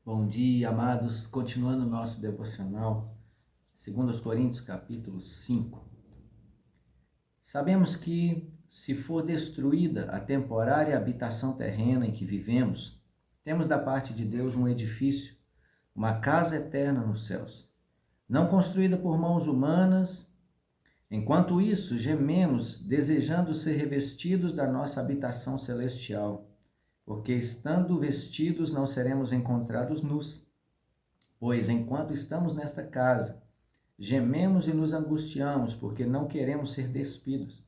Bom dia, amados. Continuando o nosso devocional, 2 Coríntios, capítulo 5. Sabemos que, se for destruída a temporária habitação terrena em que vivemos, temos da parte de Deus um edifício, uma casa eterna nos céus, não construída por mãos humanas. Enquanto isso, gememos, desejando ser revestidos da nossa habitação celestial, porque estando vestidos não seremos encontrados nus. Pois enquanto estamos nesta casa, gememos e nos angustiamos, porque não queremos ser despidos,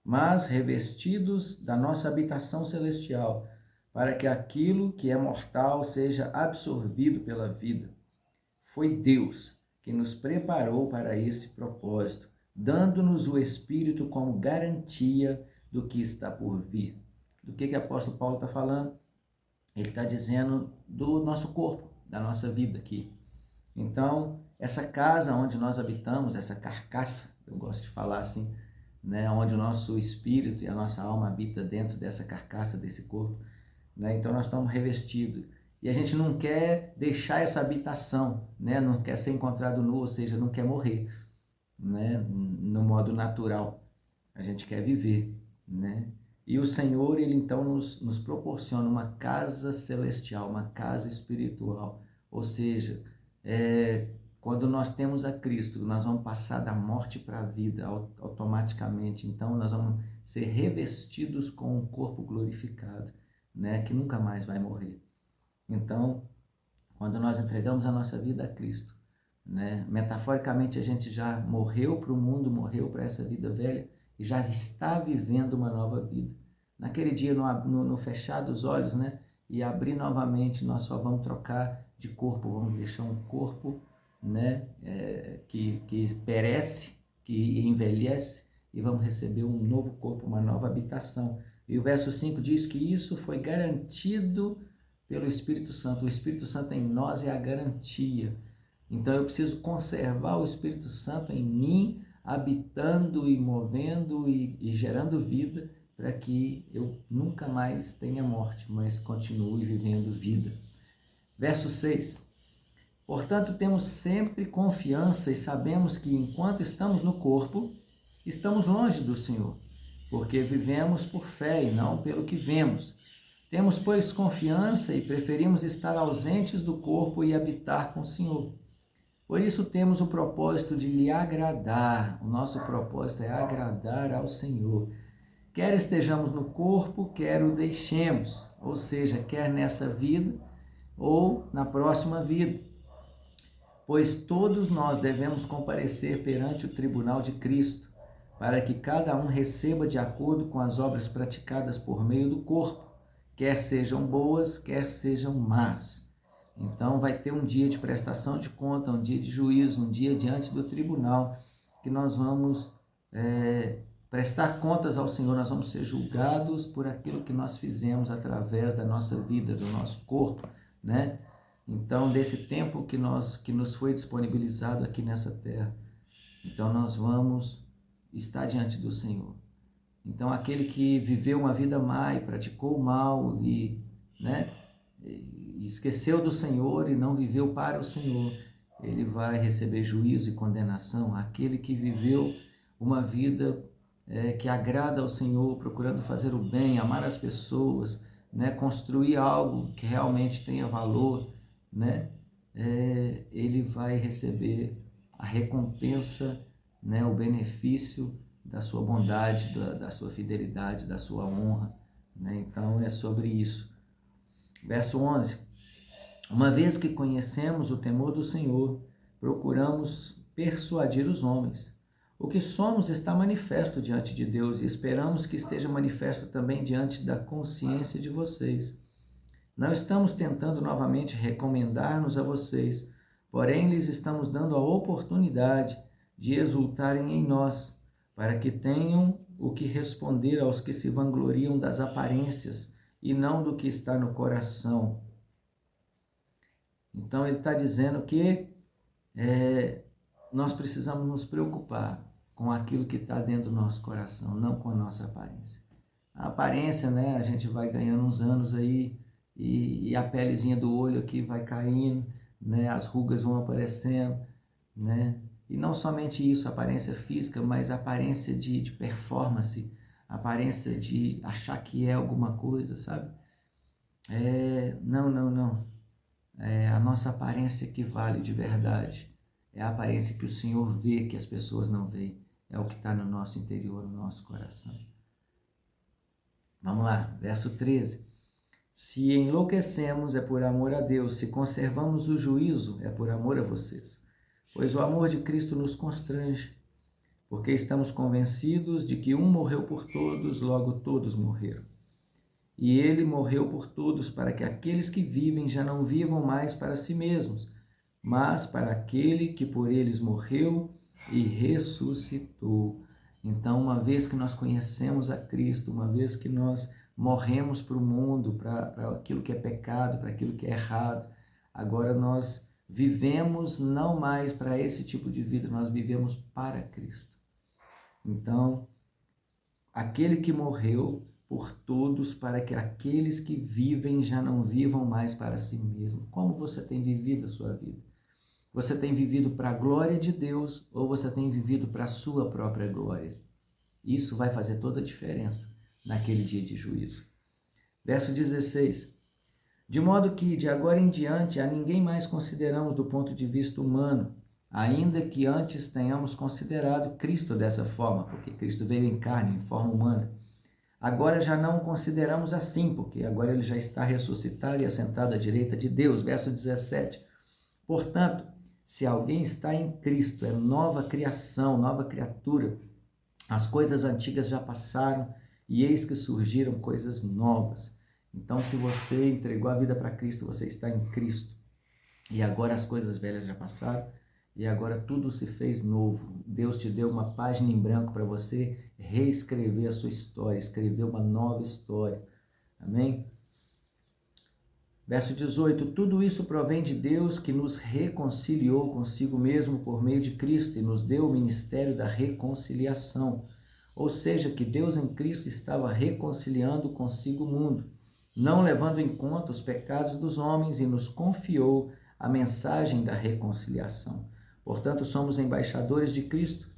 mas revestidos da nossa habitação celestial, para que aquilo que é mortal seja absorvido pela vida. Foi Deus que nos preparou para esse propósito, dando-nos o Espírito como garantia do que está por vir. Do que o apóstolo Paulo está falando? Ele está dizendo do nosso corpo, da nossa vida aqui. Então, essa casa onde nós habitamos, essa carcaça, eu gosto de falar assim, né, onde o nosso espírito e a nossa alma habita dentro dessa carcaça, desse corpo, né? Então nós estamos revestidos. E a gente não quer deixar essa habitação, né? Não quer ser encontrado nu, ou seja, não quer morrer, né? No modo natural. A gente quer viver, né? E o Senhor, Ele então nos proporciona uma casa celestial, uma casa espiritual. Ou seja, quando nós temos a Cristo, nós vamos passar da morte para a vida automaticamente. Então, nós vamos ser revestidos com um corpo glorificado, né? Que nunca mais vai morrer. Então, quando nós entregamos a nossa vida a Cristo, né? Metaforicamente, a gente já morreu para o mundo, morreu para essa vida velha e já está vivendo uma nova vida. Naquele dia, no fechar dos olhos, né? E abrir novamente, nós só vamos trocar de corpo, vamos deixar um corpo, né? Que perece, que envelhece, e vamos receber um novo corpo, uma nova habitação. E o verso 5 diz que isso foi garantido pelo Espírito Santo. O Espírito Santo em nós é a garantia. Então eu preciso conservar o Espírito Santo em mim, habitando e movendo e gerando vida, para que eu nunca mais tenha morte, mas continue vivendo vida. Verso 6. Portanto, temos sempre confiança e sabemos que enquanto estamos no corpo, estamos longe do Senhor, porque vivemos por fé e não pelo que vemos. Temos, pois, confiança e preferimos estar ausentes do corpo e habitar com o Senhor. Por isso temos o propósito de lhe agradar. O nosso propósito é agradar ao Senhor. Quer estejamos no corpo, quer o deixemos. Ou seja, quer nessa vida ou na próxima vida. Pois todos nós devemos comparecer perante o tribunal de Cristo, para que cada um receba de acordo com as obras praticadas por meio do corpo, quer sejam boas, quer sejam más. Então vai ter um dia de prestação de conta, um dia de juízo, um dia diante do tribunal, que nós vamos prestar contas ao Senhor, nós vamos ser julgados por aquilo que nós fizemos através da nossa vida, do nosso corpo, né? Então, desse tempo que nos foi disponibilizado aqui nessa terra, então nós vamos estar diante do Senhor. Então, aquele que viveu uma vida má e praticou o mal e esqueceu do Senhor e não viveu para o Senhor, ele vai receber juízo e condenação. Aquele que viveu uma vida que agrada ao Senhor, procurando fazer o bem, amar as pessoas, né, construir algo que realmente tenha valor, né, ele vai receber a recompensa, né, o benefício da sua bondade, da sua fidelidade, da sua honra, né? Então é sobre isso. Verso 11. Uma vez que conhecemos o temor do Senhor, procuramos persuadir os homens. O que somos está manifesto diante de Deus e esperamos que esteja manifesto também diante da consciência de vocês. Não estamos tentando novamente recomendar-nos a vocês, porém lhes estamos dando a oportunidade de exultarem em nós, para que tenham o que responder aos que se vangloriam das aparências e não do que está no coração. Então ele está dizendo que nós precisamos nos preocupar com aquilo que está dentro do nosso coração, não com a nossa aparência. A aparência, né, a gente vai ganhando uns anos aí, e a pelezinha do olho aqui vai caindo, né? As rugas vão aparecendo, né? E não somente isso, aparência física, mas aparência de performance, aparência de achar que é alguma coisa, sabe? Não. A nossa aparência que vale de verdade. É a aparência que o Senhor vê, que as pessoas não veem. É o que está no nosso interior, no nosso coração. Vamos lá, verso 13. Se enlouquecemos é por amor a Deus, se conservamos o juízo é por amor a vocês. Pois o amor de Cristo nos constrange, porque estamos convencidos de que um morreu por todos, logo todos morreram. E ele morreu por todos, para que aqueles que vivem já não vivam mais para si mesmos, mas para aquele que por eles morreu e ressuscitou. Então, uma vez que nós conhecemos a Cristo, uma vez que nós morremos para o mundo, para aquilo que é pecado, para aquilo que é errado, agora nós vivemos não mais para esse tipo de vida, nós vivemos para Cristo. Então, aquele que morreu por todos, para que aqueles que vivem já não vivam mais para si mesmo. Como você tem vivido a sua vida? Você tem vivido para a glória de Deus ou você tem vivido para a sua própria glória? Isso vai fazer toda a diferença naquele dia de juízo. Verso 16. De modo que de agora em diante a ninguém mais consideramos do ponto de vista humano, ainda que antes tenhamos considerado Cristo dessa forma, porque Cristo veio em carne, em forma humana. Agora já não o consideramos assim, porque agora ele já está ressuscitado e assentado à direita de Deus. Verso 17. Portanto, se alguém está em Cristo, é nova criação, nova criatura. As coisas antigas já passaram e eis que surgiram coisas novas. Então, se você entregou a vida para Cristo, você está em Cristo. E agora as coisas velhas já passaram e agora tudo se fez novo. Deus te deu uma página em branco para você reescrever a sua história, escrever uma nova história. Amém? Verso 18. Tudo isso provém de Deus, que nos reconciliou consigo mesmo por meio de Cristo e nos deu o ministério da reconciliação. Ou seja, que Deus em Cristo estava reconciliando consigo o mundo, não levando em conta os pecados dos homens, e nos confiou a mensagem da reconciliação. Portanto, somos embaixadores de Cristo,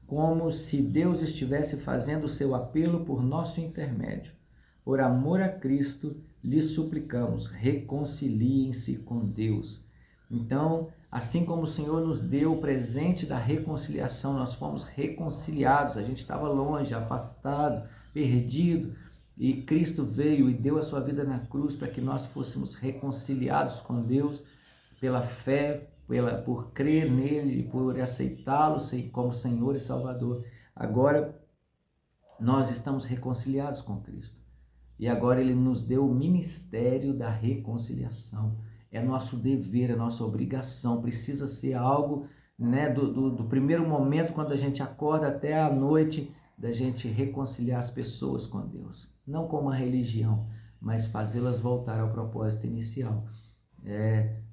como se Deus estivesse fazendo o seu apelo por nosso intermédio. Por amor a Cristo, lhes suplicamos, reconciliem-se com Deus. Então, assim como o Senhor nos deu o presente da reconciliação, nós fomos reconciliados, a gente estava longe, afastado, perdido, e Cristo veio e deu a sua vida na cruz para que nós fôssemos reconciliados com Deus pela fé, por crer nele e por aceitá-lo como Senhor e Salvador. Agora nós estamos reconciliados com Cristo. E agora ele nos deu o ministério da reconciliação. É nosso dever, é nossa obrigação. Precisa ser algo, né, do primeiro momento, quando a gente acorda até a noite, da gente reconciliar as pessoas com Deus. Não como uma religião, mas fazê-las voltar ao propósito inicial.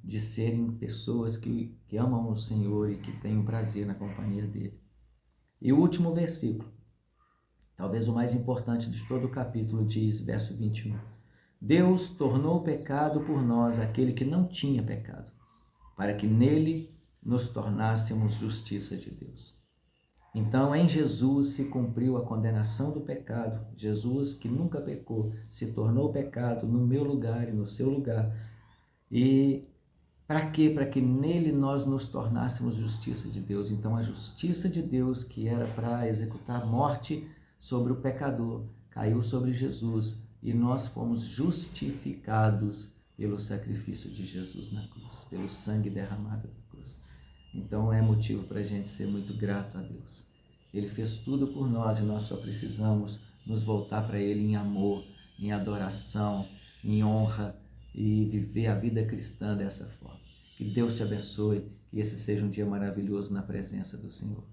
De serem pessoas que amam o Senhor e que têm o prazer na companhia dele. E o último versículo, talvez o mais importante de todo o capítulo, diz, verso 21. Deus tornou pecado por nós aquele que não tinha pecado, para que nele nos tornássemos justiça de Deus. Então, em Jesus se cumpriu a condenação do pecado. Jesus, que nunca pecou, se tornou pecado no meu lugar e no seu lugar. E para quê? Para que nele nós nos tornássemos justiça de Deus. Então, a justiça de Deus, que era para executar a morte sobre o pecador, caiu sobre Jesus e nós fomos justificados pelo sacrifício de Jesus na cruz, pelo sangue derramado na cruz. Então é motivo para a gente ser muito grato a Deus. Ele fez tudo por nós e nós só precisamos nos voltar para Ele em amor, em adoração, em honra e viver a vida cristã dessa forma. Que Deus te abençoe, que esse seja um dia maravilhoso na presença do Senhor.